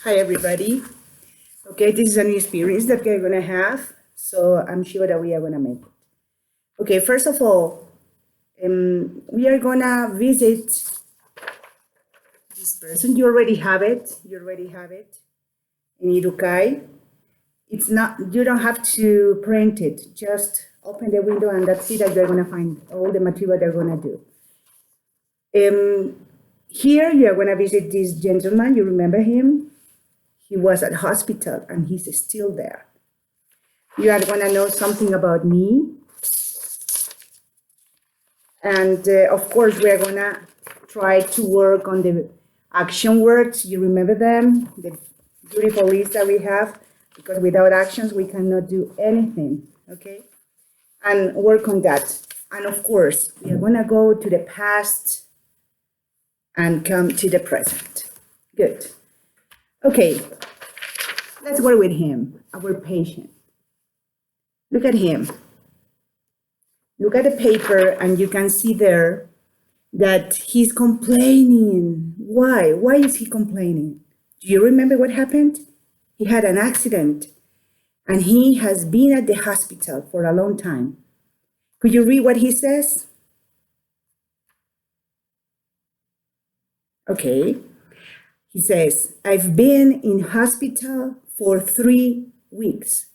Hi, everybody. Okay, this is a new experience that we're gonna have, so I'm sure that we are gonna make it. Okay, first of all, we are gonna visit this person. You already have it. You already have it in Idukay. It's not. You don't have to print it. Just open the window, and that's it. That you're gonna find all the material they're gonna do. Here you are gonna visit this gentleman. You remember him? He was at hospital and he's still there. You are gonna know something about me. And of course, we're gonna try to work on the action words. You remember them? The beautiful list that we have, because without actions, we cannot do anything, okay? And work on that. And of course, we are gonna go to the past and come to the present. Good. Okay, let's work with him, our patient. Look at him. Look at the paper, and you can see there that he's complaining. Why? Why is he complaining? Do you remember what happened? He had an accident, and he has been at the hospital for a long time. Could you read what he says? Okay. He says, I've been in hospital for 3 weeks.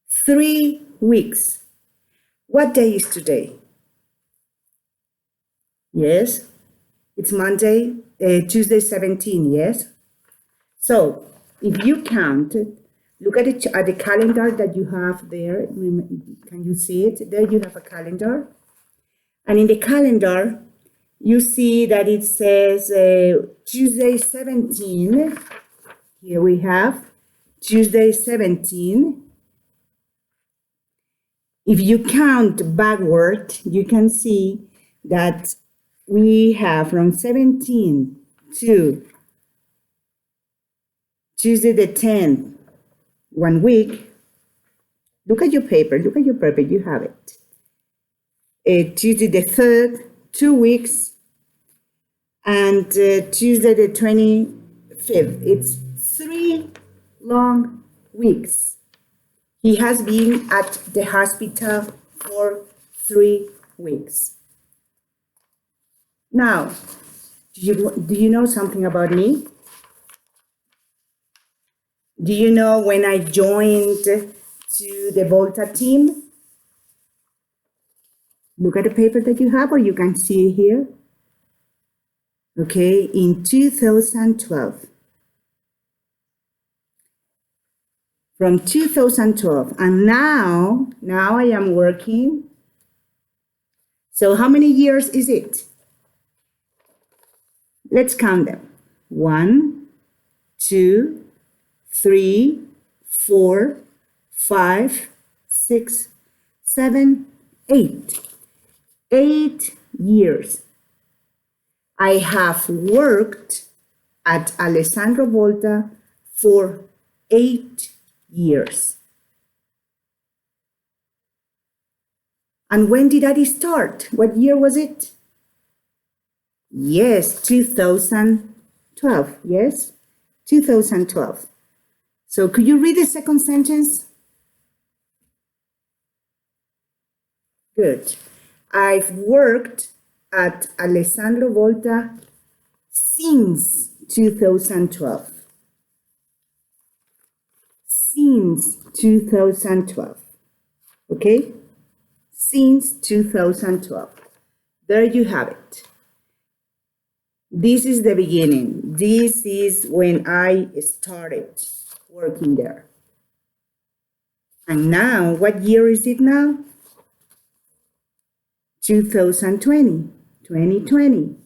3 weeks. What day is today? Yes, it's Monday, Tuesday 17, yes? So if you count, look at the calendar that you have there. Can you see it? There you have a calendar. And in the calendar, you see that it says Tuesday 17. Here we have Tuesday 17. If you count backward, you can see that we have from 17 to Tuesday the 10th, 1 week. Look at your paper, you have it. Tuesday the 3rd, 2 weeks, and Tuesday the 25th. It's 3 long weeks. He has been at the hospital for 3 weeks. Now, do you know something about me? Do you know when I joined to the Volta team? Look at the paper that you have, or you can see it here. Okay, in 2012. From 2012, and now I am working. So how many years is it? Let's count them. 1, 2, 3, 4, 5, 6, 7, 8. 8 years. I have worked at Alessandro Volta for 8 years. And when did I start? What year was it? Yes, 2012. Yes, 2012. So could you read the second sentence? Good. I've worked at Alessandro Volta since 2012. Since 2012. Okay? Since 2012. There you have it. This is the beginning. This is when I started working there. And now, what year is it now? 2020. 2020.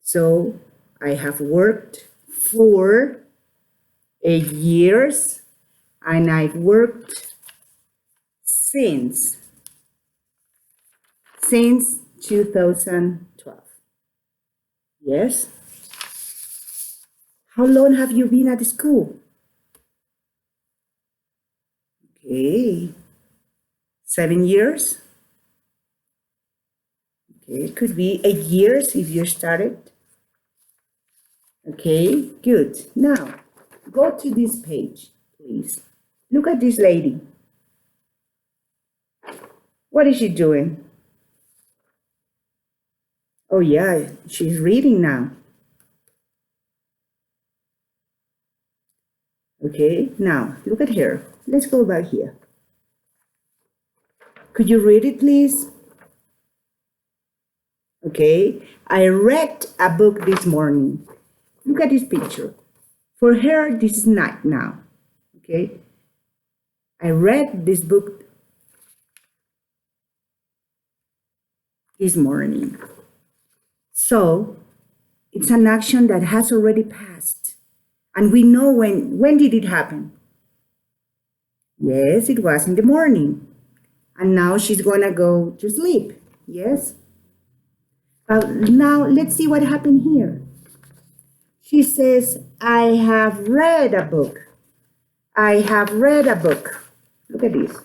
So I have worked for 8 years, and I've worked since 2012. Yes? How long have you been at school? Okay, 7 years. Okay, it could be 8 years if you started. Okay, good. Now, go to this page, please. Look at this lady. What is she doing? Oh, yeah, she's reading now. Okay, now, look at her. Let's go back here. Could you read it, please? Okay, I read a book this morning. Look at this picture. For her, this is night now. Okay, I read this book this morning. So, it's an action that has already passed. And we know when did it happen? Yes, it was in the morning. And now she's gonna go to sleep. Yes? Now let's see what happened here. She says, I have read a book. I have read a book. Look at this.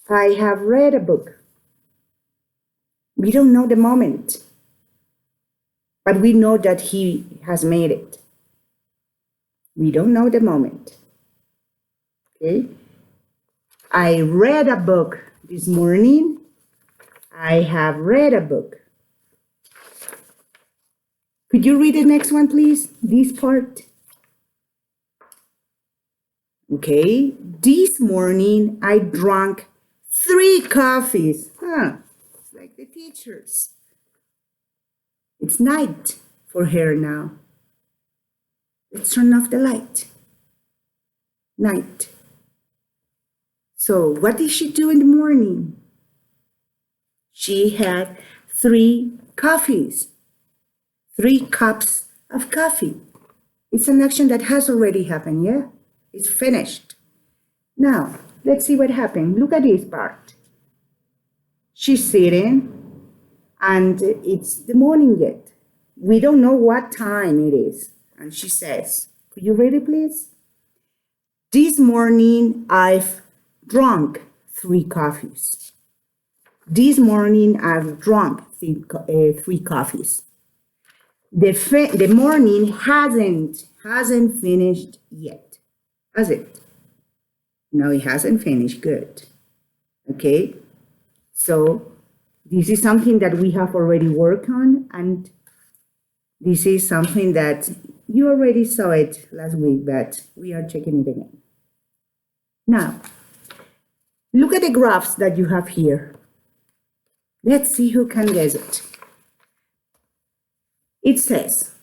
I have read a book. We don't know the moment, but we know that he has made it. We don't know the moment. Okay? I read a book this morning. I have read a book. Could you read the next one, please? This part. Okay. This morning, I drank 3 coffees. It's like the teachers. It's night for her now. Let's turn off the light. Night. So what did she do in the morning? She had 3 coffees. 3 cups of coffee. It's an action that has already happened, yeah? It's finished. Now, let's see what happened. Look at this part. She's sitting, and it's the morning yet. We don't know what time it is. And she says, could you read it, please? This morning, I've drunk 3 coffees. This morning, I've drunk 3 coffees. The morning hasn't finished yet, has it? No, it hasn't finished. Good. Okay. So this is something that we have already worked on, and this is something that you already saw it last week, but we are checking it again. Now, look at the graphs that you have here. Let's see who can guess it. It says,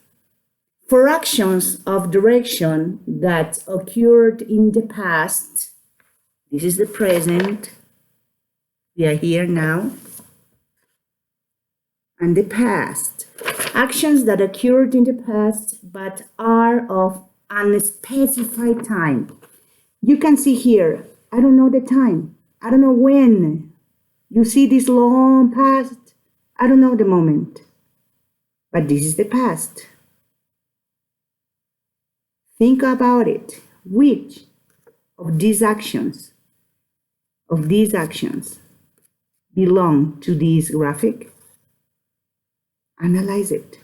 for actions of direction that occurred in the past, this is the present, we are here now, and the past. Actions that occurred in the past but are of unspecified time. You can see here, I don't know the time. I don't know when. You see this long past? I don't know the moment. But this is the past. Think about it. Which of these actions belong to this graphic? Analyze it.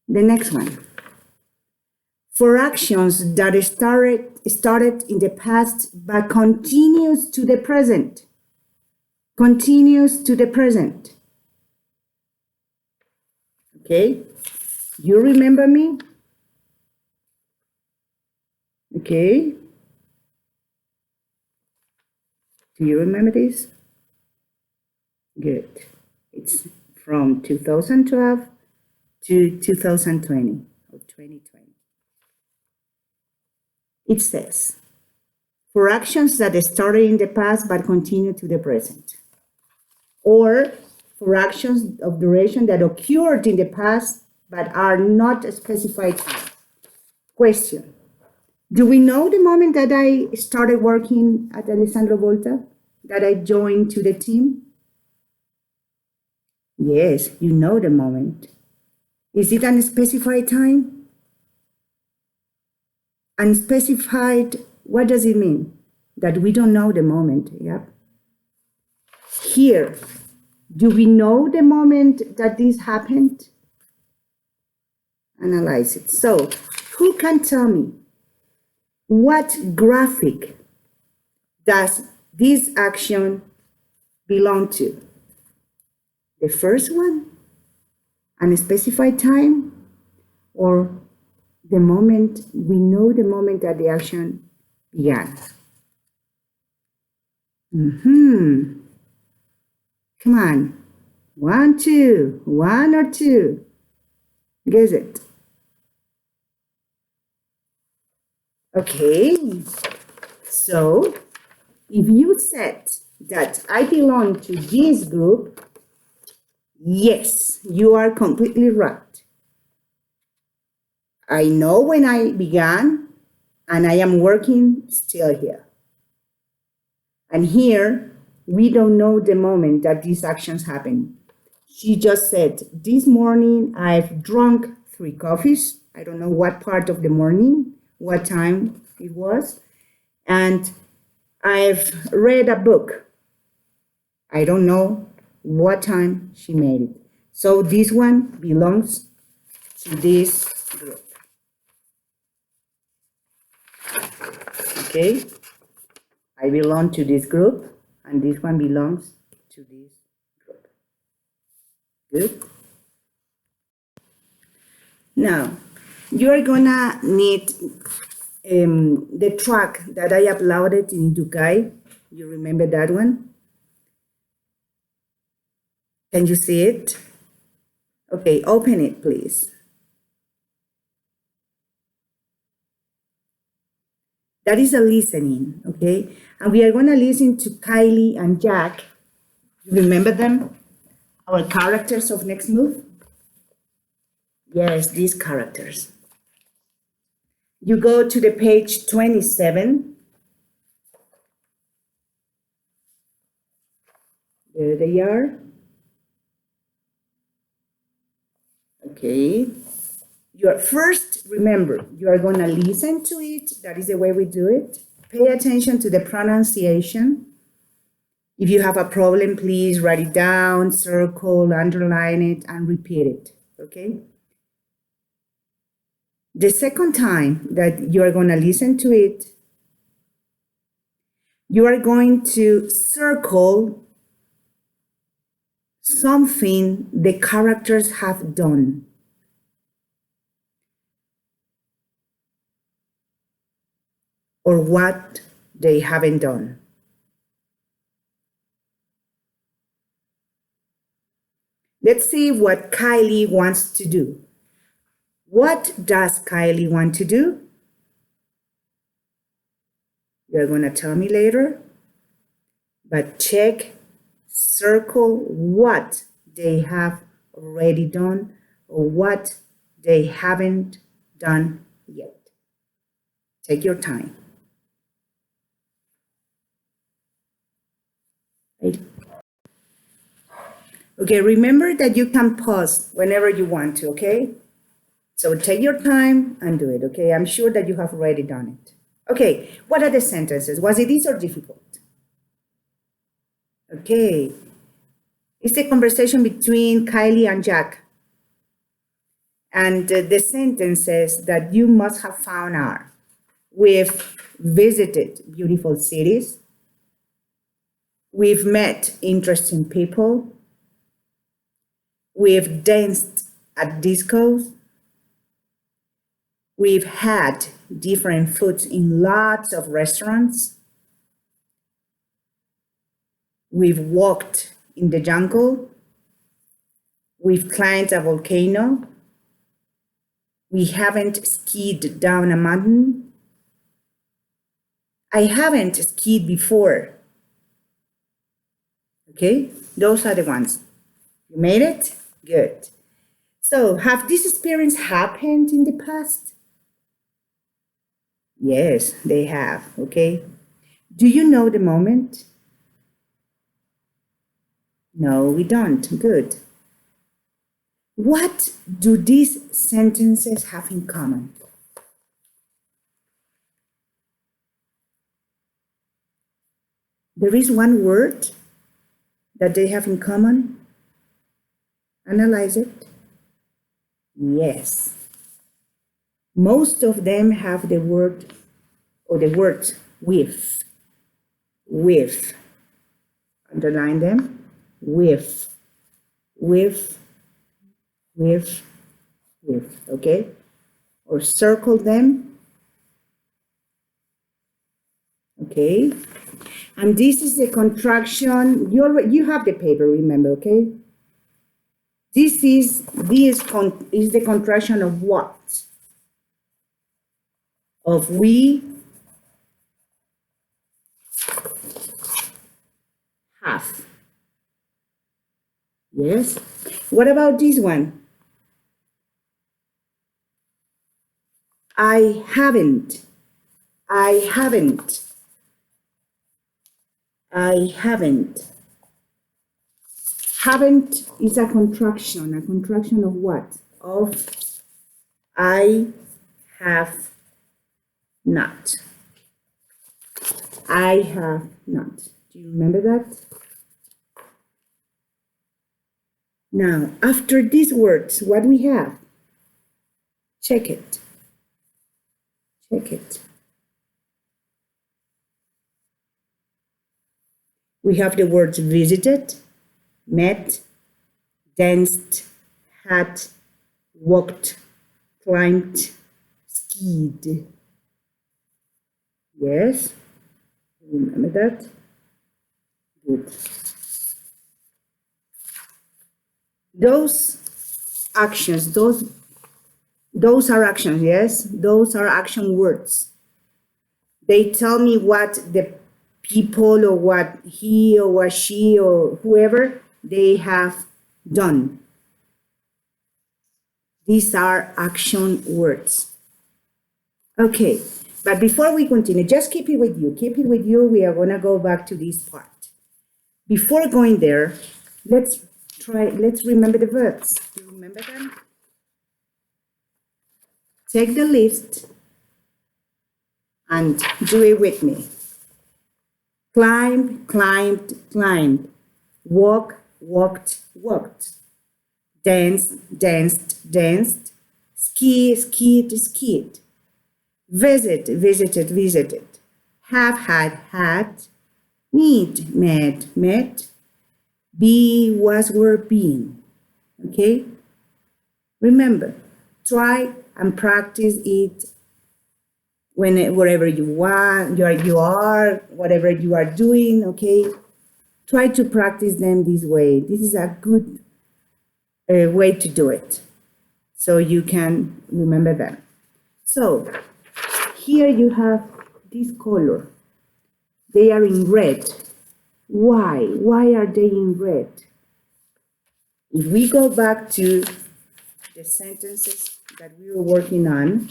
The next one. For actions that started in the past but continues to the present. Continues to the present. Okay? You remember me? Okay? Do you remember this? Good. It's from 2012 to 2020 or 2020. It says, for actions that started in the past but continue to the present. Or for actions of duration that occurred in the past but are not specified time. Question. Do we know the moment that I started working at Alessandro Volta? That I joined to the team? Yes, you know the moment. Is it unspecified time? Unspecified, what does it mean? That we don't know the moment, yeah? Here, do we know the moment that this happened? Analyze it. So, who can tell me what graphic does this action belong to? The first one, a specified time, or the moment, we know the moment that the action began? Come on. One or two. Guess it. Okay. So, if you said that I belong to this group, yes, you are completely right. I know when I began, and I am working still here. And here, we don't know the moment that these actions happen. She just said, this morning I've drunk 3 coffees. I don't know what part of the morning, what time it was. And I've read a book. I don't know what time she made it. So this one belongs to this group. Okay? I belong to this group, and this one belongs to this group. Good? Now, you're gonna need the track that I uploaded in Idukay. You remember that one? Can you see it? Okay, open it, please. That is a listening, okay? And we are gonna listen to Kylie and Jack. You remember them? Our characters of Next Move? Yes, these characters. You go to the page 27. There they are. Okay. Remember, you are going to listen to it. That is the way we do it. Pay attention to the pronunciation. If you have a problem, please write it down, circle, underline it, and repeat it. Okay? The second time that you are going to listen to it, you are going to circle something the characters have done. Or what they haven't done. Let's see what Kylie wants to do. What does Kylie want to do? You're going to tell me later. But check, circle what they have already done or what they haven't done yet. Take your time. Right. Okay, remember that you can pause whenever you want to, okay? So take your time and do it, okay? I'm sure that you have already done it. Okay, what are the sentences? Was it easy or difficult? Okay. It's the conversation between Kylie and Jack. And the sentences that you must have found are, we've visited beautiful cities. We've met interesting people. We've danced at discos. We've had different foods in lots of restaurants. We've walked in the jungle. We've climbed a volcano. We haven't skied down a mountain. I haven't skied before. Okay, those are the ones. You made it? Good. So, have this experience happened in the past? Yes, they have, okay? Do you know the moment? No, we don't. Good. What do these sentences have in common? There is one word that they have in common. Analyze it. Yes. Most of them have the word or the words with. Underline them. With, with, with, okay? Or circle them, okay? And this is the contraction. You have the paper, remember, okay? This is the contraction of what? Of we have. Yes. What about this one? I haven't. I haven't. I haven't. Haven't is a contraction of what? Of I have not. I have not. Do you remember that? Now, after these words, what do we have? Check it. Check it. We have the words visited, met, danced, had, walked, climbed, skied. Yes? Remember that? Good. Those actions, those are actions, yes? Those are action words. They tell me what the people or what he or what she or whoever they have done. These are action words. Okay, but before we continue, just keep it with you. Keep it with you. We are going to go back to this part. Before going there, let's remember the verbs. Do you remember them? Take the list and do it with me. Climb, climbed, climbed. Walk, walked, walked. Dance, danced, danced. Ski, skied, skied. Visit, visited, visited. Have, had. Meet, met. Be, was, were, been. Okay? Remember, try and practice it wherever you want, you are, whatever you are doing, okay? Try to practice them this way. This is a good way to do it, so you can remember them. So, here you have this color. They are in red. Why? Why are they in red? If we go back to the sentences that we were working on,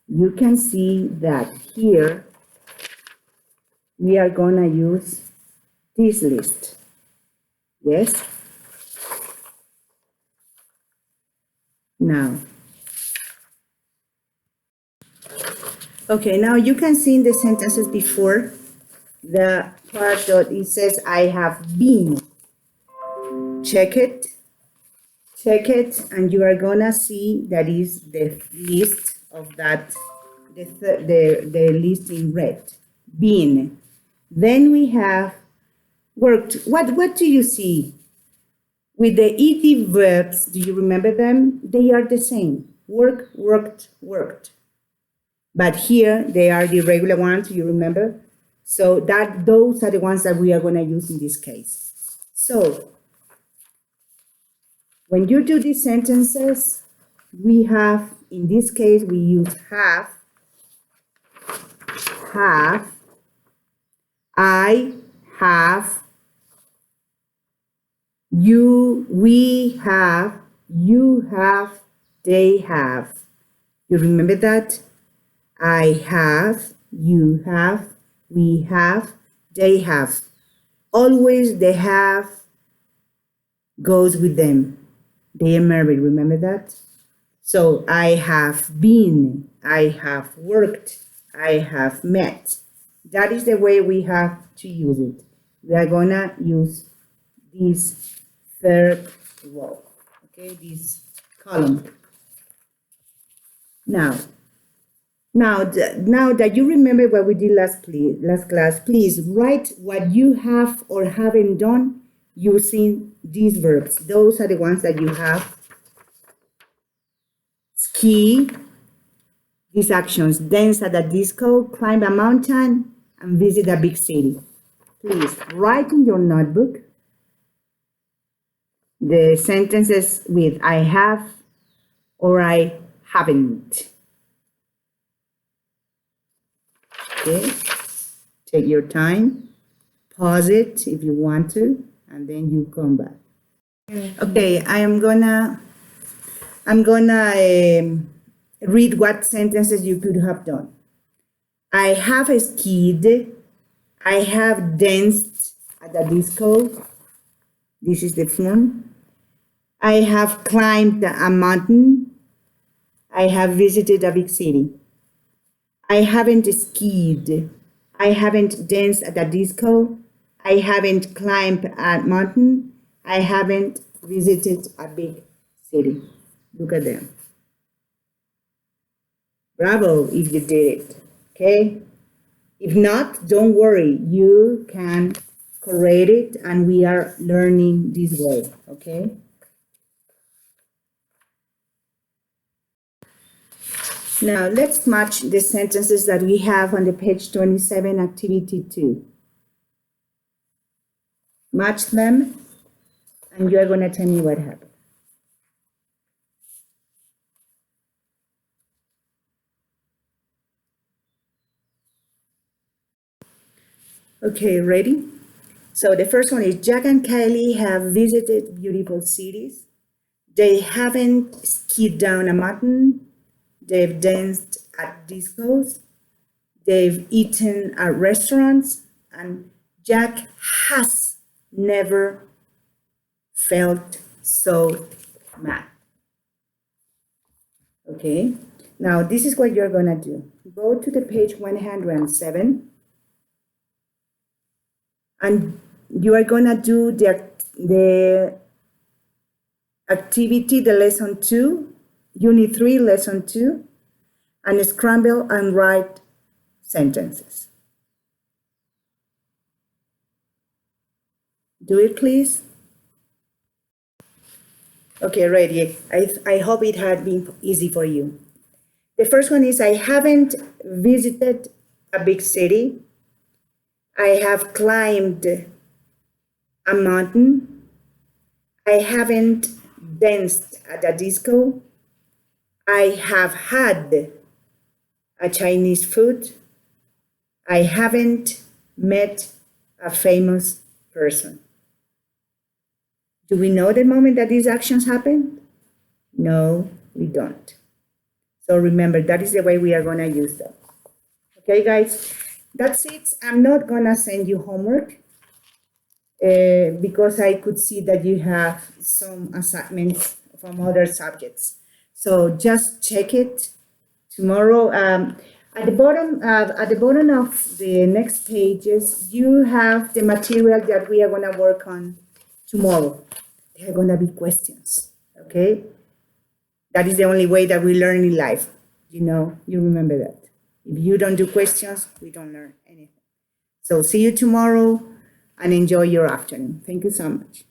you can see that here we are going to use this list. Yes? Now. Okay, now you can see in the sentences before the part that it says I have been. Check it, and you are gonna see that is the list of that, the list in red, been. Then we have worked. What do you see? With the ed verbs, do you remember them? They are the same. Work, worked, worked. But here they are the regular ones, you remember? So those are the ones that we are going to use in this case. So when you do these sentences, we have, in this case, we use have, I have, you, we have, you have, they have. You remember that? I have, you have, we have, they have. Always the have goes with them. They are married, remember that? So I have been, I have worked, I have met. That is the way we have to use it. We are gonna use this third row, okay, this column. Now, now that you remember what we did last class, please write what you have or haven't done using these verbs. Those are the ones that you have. Ski, these actions: dance at a disco, climb a mountain, and visit a big city. Please write in your notebook the sentences with I have or I haven't. Okay, take your time, pause it if you want to, and then you come back. Okay, I'm gonna read what sentences you could have done. I have skied. I have danced at a disco. This is the form. I have climbed a mountain. I have visited a big city. I haven't skied. I haven't danced at a disco. I haven't climbed a mountain. I haven't visited a big city. Look at them. Bravo if you did it, okay? If not, don't worry. You can correct it, and we are learning this way, okay? Now, let's match the sentences that we have on the page 27, activity 2. Match them, and you're going to tell me what happened. Okay, ready? So the first one is Jack and Kylie have visited beautiful cities. They haven't skied down a mountain. They've danced at discos. They've eaten at restaurants. And Jack has never felt so mad. Okay, now this is what you're gonna do. Go to the page 107. And you are gonna do the activity, the lesson 2, unit 3, lesson 2, and scramble and write sentences. Do it, please. Okay, ready. I hope it had been easy for you. The first one is I haven't visited a big city. I have climbed a mountain. I haven't danced at a disco. I have had a Chinese food. I haven't met a famous person. Do we know the moment that these actions happen? No, we don't. So remember, that is the way we are going to use them. Okay, guys? That's it. I'm not going to send you homework because I could see that you have some assignments from other subjects. So just check it tomorrow. At the bottom of the next pages, you have the material that we are going to work on tomorrow. There are going to be questions, okay? That is the only way that we learn in life. You know, you remember that. If you don't do questions, we don't learn anything. So see you tomorrow and enjoy your afternoon. Thank you so much.